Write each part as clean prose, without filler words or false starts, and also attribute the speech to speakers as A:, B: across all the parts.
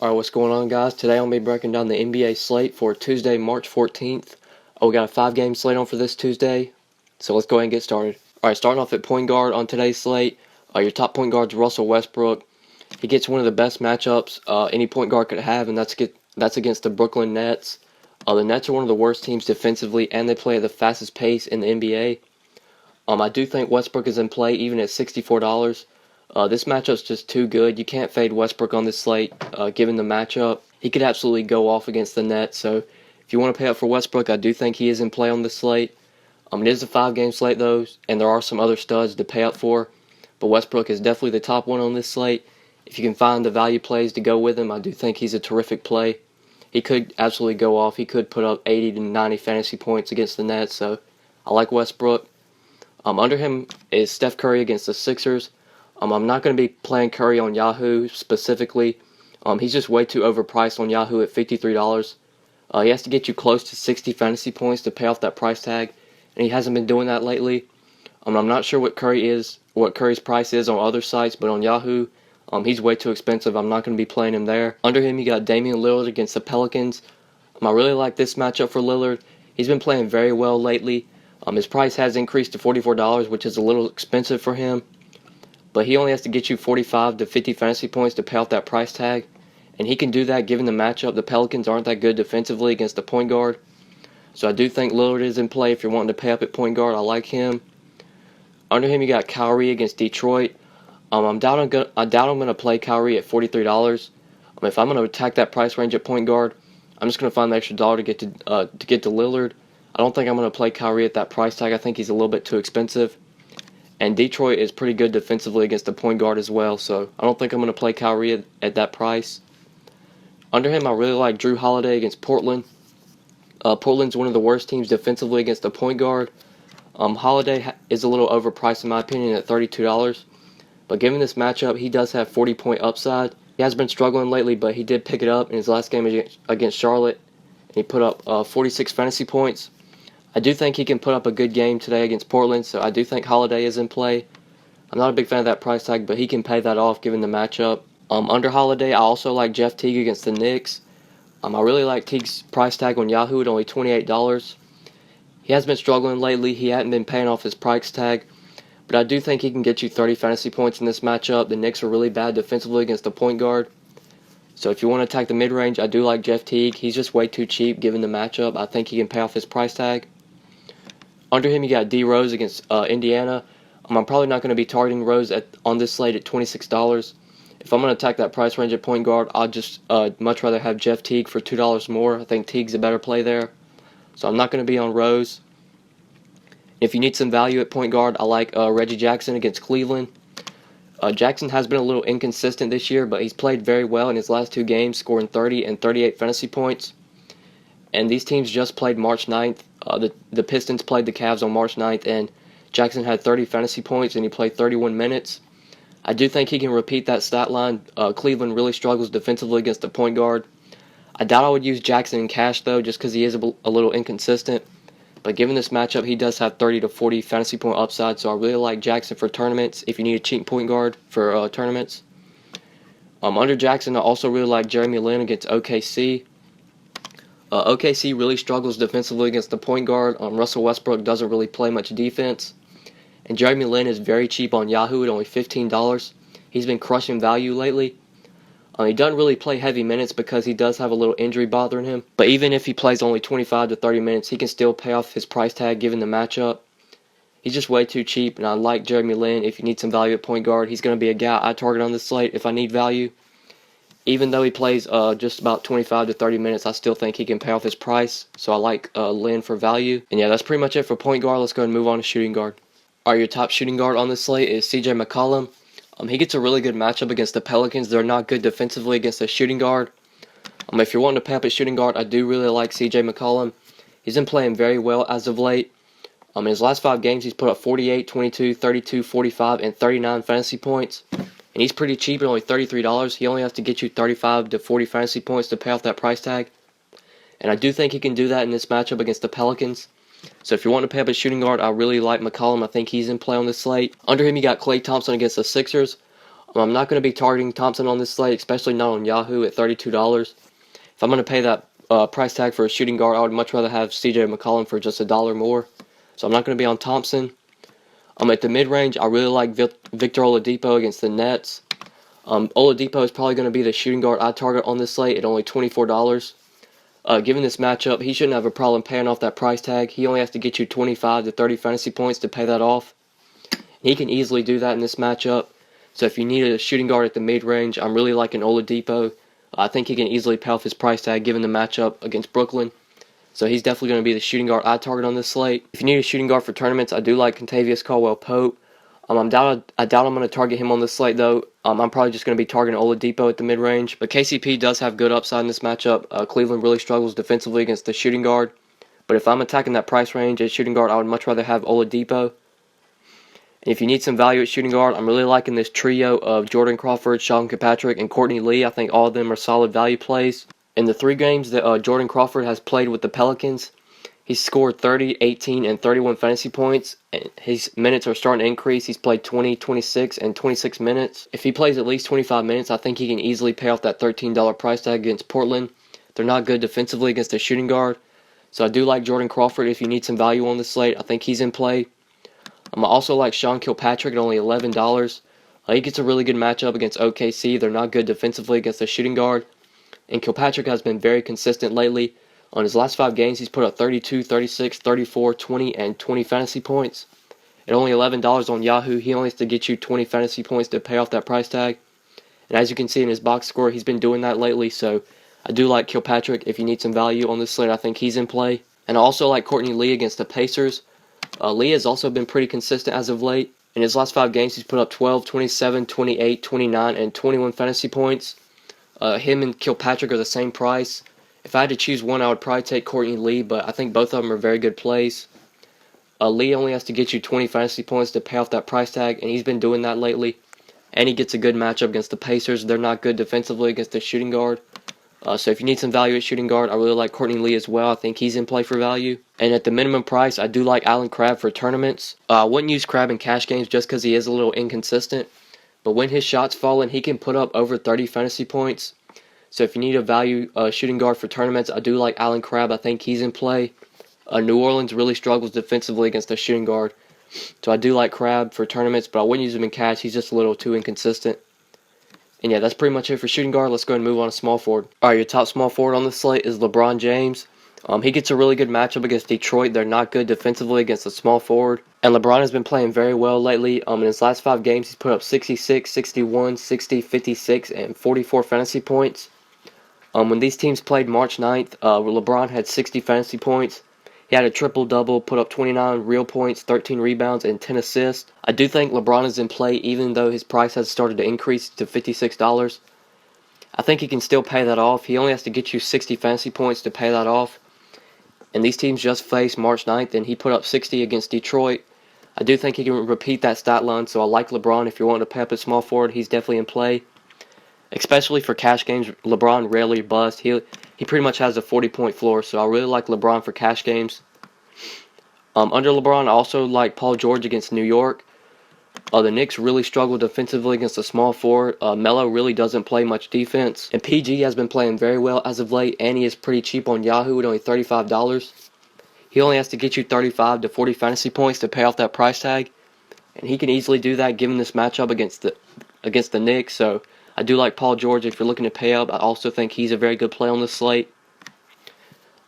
A: Alright, what's going on, guys? Today I'll be breaking down the NBA slate for Tuesday, March 14th. We got a 5-game slate on for this Tuesday, so let's go ahead and get started. Alright, starting off at point guard on today's slate, your top point guard's Russell Westbrook. He gets one of the best matchups any point guard could have, and that's against the Brooklyn Nets. The Nets are one of the worst teams defensively, and they play at the fastest pace in the NBA. I do think Westbrook is in play even at $64. This matchup's just too good. You can't fade Westbrook on this slate, given the matchup. He could absolutely go off against the Nets, so if you want to pay up for Westbrook, I do think he is in play on this slate. It is a 5-game slate, though, and there are some other studs to pay up for, but Westbrook is definitely the top one on this slate. If you can find the value plays to go with him, I do think he's a terrific play. He could absolutely go off. He could put up 80 to 90 fantasy points against the Nets, so I like Westbrook. Under him is Steph Curry against the Sixers. I'm not going to be playing Curry on Yahoo specifically. He's just way too overpriced on Yahoo at $53. He has to get you close to 60 fantasy points to pay off that price tag, and he hasn't been doing that lately. I'm not sure what Curry's price is on other sites, but on Yahoo, he's way too expensive. I'm not going to be playing him there. Under him, you got Damian Lillard against the Pelicans. I really like this matchup for Lillard. He's been playing very well lately. His price has increased to $44, which is a little expensive for him. But he only has to get you 45 to 50 fantasy points to pay off that price tag. And he can do that given the matchup. The Pelicans aren't that good defensively against the point guard. So I do think Lillard is in play if you're wanting to pay up at point guard. I like him. Under him, you got Kyrie against Detroit. I doubt I'm going to play Kyrie at $43. If I'm going to attack that price range at point guard, I'm just going to find the extra dollar to get to Lillard. I don't think I'm going to play Kyrie at that price tag. I think he's a little bit too expensive. And Detroit is pretty good defensively against the point guard as well, so I don't think I'm going to play Kyrie at that price. Under him, I really like Drew Holiday against Portland. Portland's one of the worst teams defensively against the point guard. Holiday is a little overpriced in my opinion at $32. But given this matchup, he does have 40-point upside. He has been struggling lately, but he did pick it up in his last game against Charlotte. And he put up 46 fantasy points. I do think he can put up a good game today against Portland, so I do think Holiday is in play. I'm not a big fan of that price tag, but he can pay that off given the matchup. Under Holiday, I also like Jeff Teague against the Knicks. I really like Teague's price tag on Yahoo at only $28. He has been struggling lately. He hadn't been paying off his price tag, but I do think he can get you 30 fantasy points in this matchup. The Knicks are really bad defensively against the point guard. So if you want to attack the mid-range, I do like Jeff Teague. He's just way too cheap given the matchup. I think he can pay off his price tag. Under him, you got D. Rose against Indiana. I'm probably not going to be targeting Rose on this slate at $26. If I'm going to attack that price range at point guard, I'd just much rather have Jeff Teague for $2 more. I think Teague's a better play there. So I'm not going to be on Rose. If you need some value at point guard, I like Reggie Jackson against Cleveland. Jackson has been a little inconsistent this year, but he's played very well in his last 2 games, scoring 30 and 38 fantasy points. And these teams just played March 9th. The Pistons played the Cavs on March 9th, and Jackson had 30 fantasy points, and he played 31 minutes. I do think he can repeat that stat line. Cleveland really struggles defensively against the point guard. I doubt I would use Jackson in cash, though, just because he is a little inconsistent. But given this matchup, he does have 30 to 40 fantasy point upside, so I really like Jackson for tournaments if you need a cheap point guard for tournaments. Under Jackson, I also really like Jeremy Lin against OKC. OKC really struggles defensively against the point guard. Russell Westbrook doesn't really play much defense. And Jeremy Lin is very cheap on Yahoo at only $15. He's been crushing value lately. He doesn't really play heavy minutes because he does have a little injury bothering him. But even if he plays only 25 to 30 minutes, he can still pay off his price tag given the matchup. He's just way too cheap, and I like Jeremy Lin. If you need some value at point guard, he's going to be a guy I target on this slate if I need value. Even though he plays just about 25 to 30 minutes, I still think he can pay off his price. So I like Lin for value. And yeah, that's pretty much it for point guard. Let's go ahead and move on to shooting guard. Your top shooting guard on this slate is CJ McCollum. He gets a really good matchup against the Pelicans. They're not good defensively against the shooting guard. If you're wanting to pay up at shooting guard, I do really like CJ McCollum. He's been playing very well as of late. In his last 5 games, he's put up 48, 22, 32, 45, and 39 fantasy points. And he's pretty cheap at only $33. He only has to get you 35 to 40 fantasy points to pay off that price tag. And I do think he can do that in this matchup against the Pelicans. So if you want to pay up at shooting guard, I really like McCollum. I think he's in play on this slate. Under him, you got Klay Thompson against the Sixers. I'm not going to be targeting Thompson on this slate, especially not on Yahoo at $32. If I'm going to pay that price tag for a shooting guard, I would much rather have CJ McCollum for just $1 more. So I'm not going to be on Thompson. At the mid-range, I really like Victor Oladipo against the Nets. Oladipo is probably going to be the shooting guard I target on this slate at only $24. Given this matchup, he shouldn't have a problem paying off that price tag. He only has to get you 25 to 30 fantasy points to pay that off. He can easily do that in this matchup. So if you need a shooting guard at the mid-range, I'm really liking Oladipo. I think he can easily pay off his price tag given the matchup against Brooklyn. So he's definitely going to be the shooting guard I target on this slate. If you need a shooting guard for tournaments, I do like Kentavious Caldwell-Pope. I doubt I'm going to target him on this slate, though. I'm probably just going to be targeting Oladipo at the mid-range. But KCP does have good upside in this matchup. Cleveland really struggles defensively against the shooting guard. But if I'm attacking that price range at shooting guard, I would much rather have Oladipo. And if you need some value at shooting guard, I'm really liking this trio of Jordan Crawford, Sean Kilpatrick, and Courtney Lee. I think all of them are solid value plays. In the 3 games that Jordan Crawford has played with the Pelicans, he's scored 30, 18, and 31 fantasy points. And his minutes are starting to increase. He's played 20, 26, and 26 minutes. If he plays at least 25 minutes, I think he can easily pay off that $13 price tag against Portland. They're not good defensively against the shooting guard. So I do like Jordan Crawford if you need some value on this slate. I think he's in play. I also like Sean Kilpatrick at only $11. He gets a really good matchup against OKC. They're not good defensively against the shooting guard. And Kilpatrick has been very consistent lately. On his last 5 games, he's put up 32, 36, 34, 20, and 20 fantasy points. At only $11 on Yahoo, he only has to get you 20 fantasy points to pay off that price tag. And as you can see in his box score, he's been doing that lately. So I do like Kilpatrick. If you need some value on this slate, I think he's in play. And I also like Courtney Lee against the Pacers. Lee has also been pretty consistent as of late. In his last 5 games, he's put up 12, 27, 28, 29, and 21 fantasy points. Him and Kilpatrick are the same price. If I had to choose one, I would probably take Courtney Lee, but I think both of them are very good plays. Lee only has to get you 20 fantasy points to pay off that price tag, and he's been doing that lately. And he gets a good matchup against the Pacers. They're not good defensively against the shooting guard. So if you need some value at shooting guard, I really like Courtney Lee as well. I think he's in play for value. And at the minimum price, I do like Allen Crabbe for tournaments. I wouldn't use Crabbe in cash games just because he is a little inconsistent. But when his shots fall in, he can put up over 30 fantasy points. So if you need a value shooting guard for tournaments, I do like Allen Crabbe. I think he's in play. New Orleans really struggles defensively against the shooting guard. So I do like Crabbe for tournaments, but I wouldn't use him in cash. He's just a little too inconsistent. And yeah, that's pretty much it for shooting guard. Let's go ahead and move on to small forward. All right, your top small forward on this slate is LeBron James. He gets a really good matchup against Detroit. They're not good defensively against the small forward. And LeBron has been playing very well lately. In his last 5 games, he's put up 66, 61, 60, 56, and 44 fantasy points. When these teams played March 9th, LeBron had 60 fantasy points. He had a triple-double, put up 29 real points, 13 rebounds, and 10 assists. I do think LeBron is in play even though his price has started to increase to $56. I think he can still pay that off. He only has to get you 60 fantasy points to pay that off. And these teams just faced March 9th, and he put up 60 against Detroit. I do think he can repeat that stat line, so I like LeBron. If you're wanting to pay up at small forward, he's definitely in play. Especially for cash games, LeBron rarely busts. He pretty much has a 40-point floor, so I really like LeBron for cash games. Under LeBron, I also like Paul George against New York. The Knicks really struggle defensively against the small forward. Melo really doesn't play much defense. And PG has been playing very well as of late, and he is pretty cheap on Yahoo at only $35. He only has to get you 35 to 40 fantasy points to pay off that price tag. And he can easily do that given this matchup against the Knicks, so I do like Paul George if you're looking to pay up. I also think he's a very good play on this slate.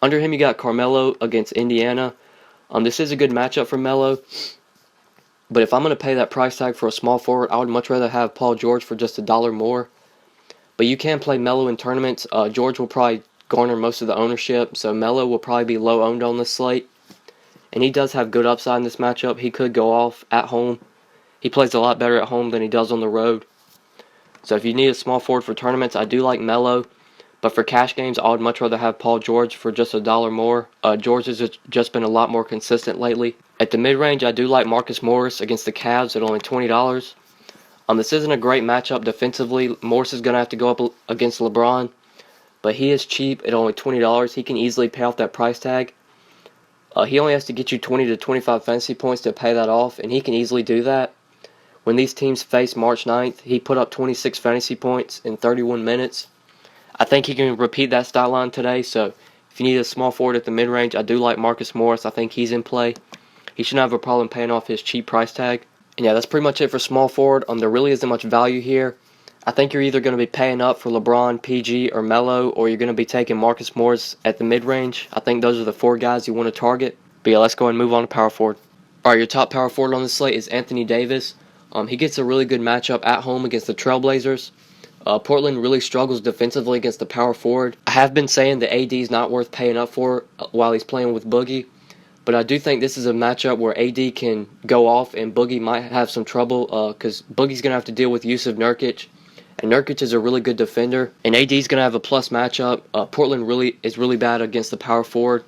A: Under him, you got Carmelo against Indiana. This is a good matchup for Melo. But if I'm going to pay that price tag for a small forward, I would much rather have Paul George for just $1 more. But you can play Melo in tournaments. George will probably garner most of the ownership, so Melo will probably be low owned on this slate. And he does have good upside in this matchup. He could go off at home. He plays a lot better at home than he does on the road. So if you need a small forward for tournaments, I do like Melo. But for cash games, I would much rather have Paul George for just $1 more. George has just been a lot more consistent lately. At the mid-range, I do like Marcus Morris against the Cavs at only $20. This isn't a great matchup defensively. Morris is going to have to go up against LeBron. But he is cheap at only $20. He can easily pay off that price tag. He only has to get you 20 to 25 fantasy points to pay that off, and he can easily do that. When these teams faced March 9th, he put up 26 fantasy points in 31 minutes. I think he can repeat that stat line today, so if you need a small forward at the mid-range, I do like Marcus Morris. I think he's in play. He shouldn't have a problem paying off his cheap price tag. And yeah, that's pretty much it for small forward. There really isn't much value here. I think you're either going to be paying up for LeBron, PG, or Melo, or you're going to be taking Marcus Morris at the mid-range. I think those are the 4 guys you want to target. But yeah, let's go ahead and move on to power forward. Alright, your top power forward on the slate is Anthony Davis. He gets a really good matchup at home against the Trailblazers. Portland really struggles defensively against the power forward. I have been saying that AD is not worth paying up for while he's playing with Boogie. But I do think this is a matchup where AD can go off and Boogie might have some trouble because Boogie's going to have to deal with Yusuf Nurkic. And Nurkic is a really good defender. And AD's going to have a plus matchup. Portland is really bad against the power forward.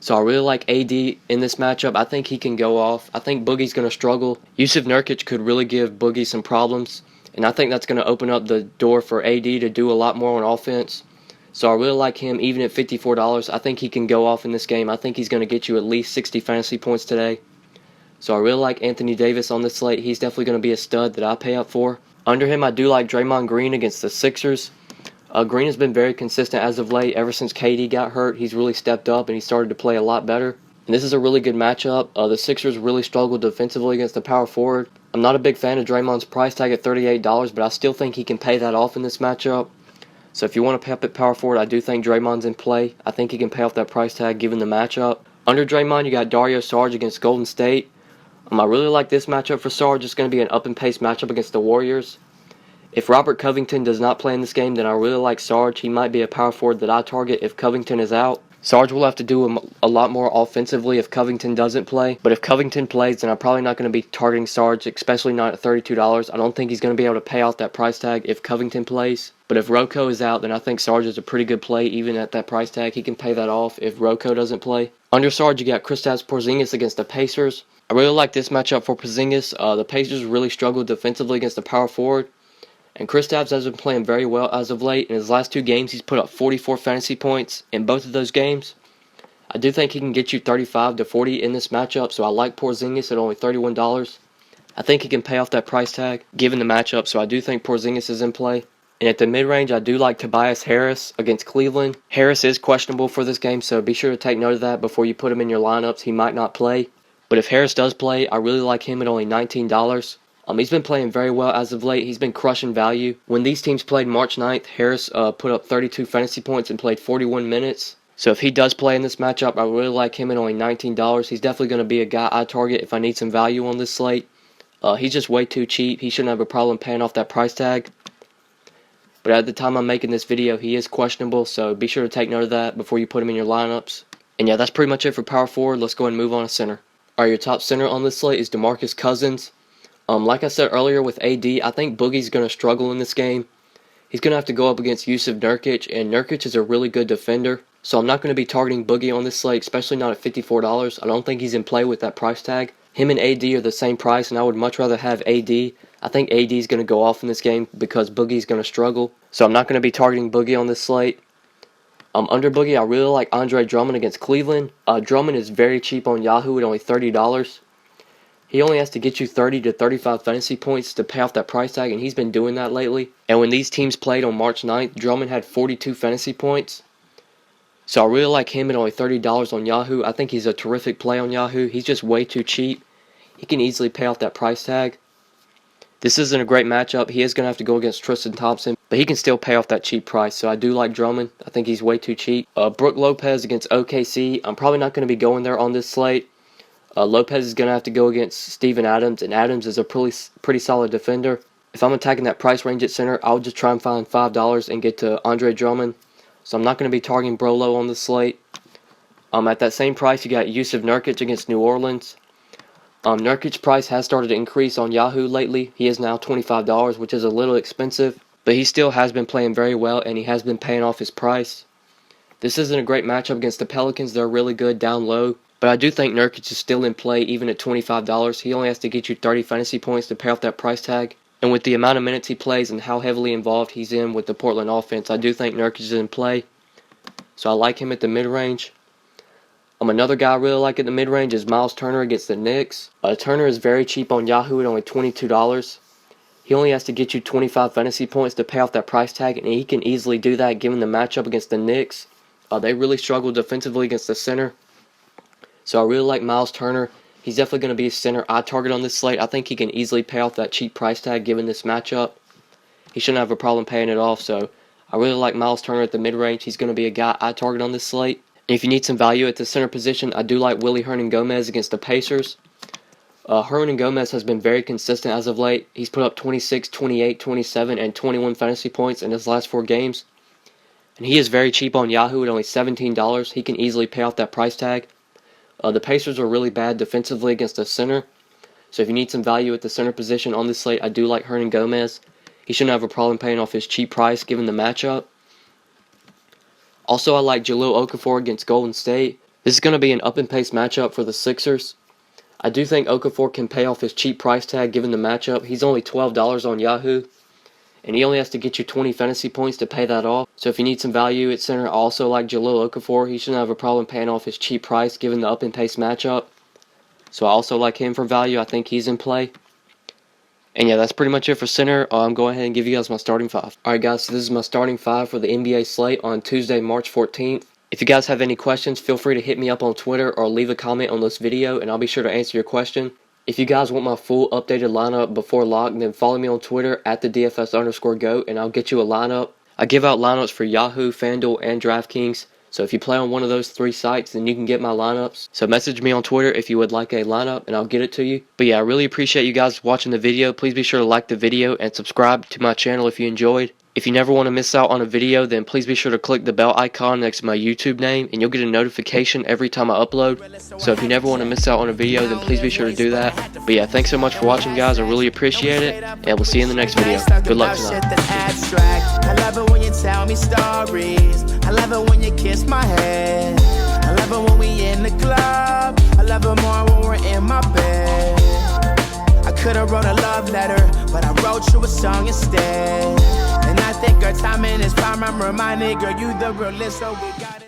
A: So I really like AD in this matchup. I think he can go off. I think Boogie's going to struggle. Yusuf Nurkic could really give Boogie some problems. And I think that's going to open up the door for AD to do a lot more on offense. So I really like him even at $54. I think he can go off in this game. I think he's going to get you at least 60 fantasy points today. So I really like Anthony Davis on this slate. He's definitely going to be a stud that I pay up for. Under him, I do like Draymond Green against the Sixers. Green has been very consistent as of late. Ever since KD got hurt, he's really stepped up and he started to play a lot better. And this is a really good matchup. The Sixers really struggled defensively against the power forward. I'm not a big fan of Draymond's price tag at $38, but I still think he can pay that off in this matchup. So if you want to pay up at power forward, I do think Draymond's in play. I think he can pay off that price tag given the matchup. Under Draymond, you got Dario Saric against Golden State. I really like this matchup for Saric. It's going to be an up-and-pace matchup against the Warriors. If Robert Covington does not play in this game, then I really like Saric. He might be a power forward that I target if Covington is out. Saric will have to do a lot more offensively if Covington doesn't play. But if Covington plays, then I'm probably not going to be targeting Saric, especially not at $32. I don't think he's going to be able to pay off that price tag if Covington plays. But if Rocco is out, then I think Saric is a pretty good play even at that price tag. He can pay that off if Rocco doesn't play. Under Saric, you got Kristaps Porzingis against the Pacers. I really like this matchup for Porzingis. The Pacers really struggled defensively against the power forward. And Kristaps has been playing very well as of late. In his last 2 games, he's put up 44 fantasy points in both of those games. I do think he can get you 35 to 40 in this matchup, so I like Porzingis at only $31. I think he can pay off that price tag given the matchup, so I do think Porzingis is in play. And at the mid-range, I do like Tobias Harris against Cleveland. Harris is questionable for this game, so be sure to take note of that before you put him in your lineups. He might not play. But if Harris does play, I really like him at only $19. He's been playing very well as of late. He's been crushing value. When these teams played March 9th, Harris put up 32 fantasy points and played 41 minutes. So if he does play in this matchup, I really like him at only $19. He's definitely going to be a guy I target if I need some value on this slate. He's just way too cheap. He shouldn't have a problem paying off that price tag. But at the time I'm making this video, he is questionable, so be sure to take note of that before you put him in your lineups. And yeah, that's pretty much it for power forward. Let's go ahead and move on to center. Alright, your top center on this slate is DeMarcus Cousins. Like I said earlier with AD, I think Boogie's going to struggle in this game. He's going to have to go up against Yusuf Nurkic, and Nurkic is a really good defender. So I'm not going to be targeting Boogie on this slate, especially not at $54. I don't think he's in play with that price tag. Him and AD are the same price, and I would much rather have AD. I think AD is going to go off in this game because Boogie's going to struggle. So I'm not going to be targeting Boogie on this slate. Under Boogie, I really like Andre Drummond against Cleveland. Drummond is very cheap on Yahoo at only $30. He only has to get you 30 to 35 fantasy points to pay off that price tag, and he's been doing that lately. And when these teams played on March 9th, Drummond had 42 fantasy points. So I really like him at only $30 on Yahoo. I think he's a terrific play on Yahoo. He's just way too cheap. He can easily pay off that price tag. This isn't a great matchup. He is going to have to go against Tristan Thompson, but he can still pay off that cheap price. So I do like Drummond. I think he's way too cheap. Brook Lopez against OKC. I'm probably not going to be going there on this slate. Lopez is going to have to go against Steven Adams, and Adams is a pretty solid defender. If I'm attacking that price range at center, I'll just try and find $5 and get to Andre Drummond. So I'm not going to be targeting Brolo on the slate. At that same price, you got Yusuf Nurkic against New Orleans. Nurkic's price has started to increase on Yahoo lately. He is now $25, which is a little expensive, but he still has been playing very well, and he has been paying off his price. This isn't a great matchup against the Pelicans. They're really good down low. But I do think Nurkic is still in play even at $25. He only has to get you 30 fantasy points to pay off that price tag. And with the amount of minutes he plays and how heavily involved he's in with the Portland offense, I do think Nurkic is in play. So I like him at the mid-range. Another guy I really like in the mid-range is Miles Turner against the Knicks. Turner is very cheap on Yahoo at only $22. He only has to get you 25 fantasy points to pay off that price tag, and he can easily do that given the matchup against the Knicks. They really struggle defensively against the center. So I really like Miles Turner. He's definitely going to be a center I target on this slate. I think he can easily pay off that cheap price tag given this matchup. He shouldn't have a problem paying it off, so I really like Miles Turner at the mid-range. He's going to be a guy I target on this slate. And if you need some value at the center position, I do like Willie Hernan-Gomez against the Pacers. Hernan-Gomez has been very consistent as of late. He's put up 26, 28, 27, and 21 fantasy points in his last 4 games. And he is very cheap on Yahoo at only $17. He can easily pay off that price tag. The Pacers are really bad defensively against the center. So if you need some value at the center position on this slate, I do like Hernan-Gomez. He shouldn't have a problem paying off his cheap price given the matchup. Also, I like Jahlil Okafor against Golden State. This is going to be an up-and-pace matchup for the Sixers. I do think Okafor can pay off his cheap price tag given the matchup. He's only $12 on Yahoo, and he only has to get you 20 fantasy points to pay that off. So if you need some value at center, I also like Jahlil Okafor. He shouldn't have a problem paying off his cheap price given the up-and-pace matchup. So I also like him for value. I think he's in play. And yeah, that's pretty much it for center. I'm going ahead and give you guys my starting 5. Alright guys, so this is my starting 5 for the NBA slate on Tuesday, March 14th. If you guys have any questions, feel free to hit me up on Twitter or leave a comment on this video, and I'll be sure to answer your question. If you guys want my full updated lineup before lock, then follow me on Twitter at the DFS_GOAT, and I'll get you a lineup. I give out lineups for Yahoo, FanDuel, and DraftKings. So if you play on one of those 3 sites, then you can get my lineups. So message me on Twitter if you would like a lineup, and I'll get it to you. But yeah, I really appreciate you guys watching the video. Please be sure to like the video and subscribe to my channel if you enjoyed. If you never want to miss out on a video, then please be sure to click the bell icon next to my YouTube name, and you'll get a notification every time I upload. So if you never want to miss out on a video, then please be sure to do that. But yeah, thanks so much for watching, guys. I really appreciate it, and we'll see you in the next video. Good luck tonight.
B: I love it when you tell me stories. I love it when you kiss my head. I love it when we in the club. I love it more when we're in my bed. I could've wrote a love letter, but I wrote you a song instead. And I think our timing is prime. I'm reminded, girl, you the realest, so we got it.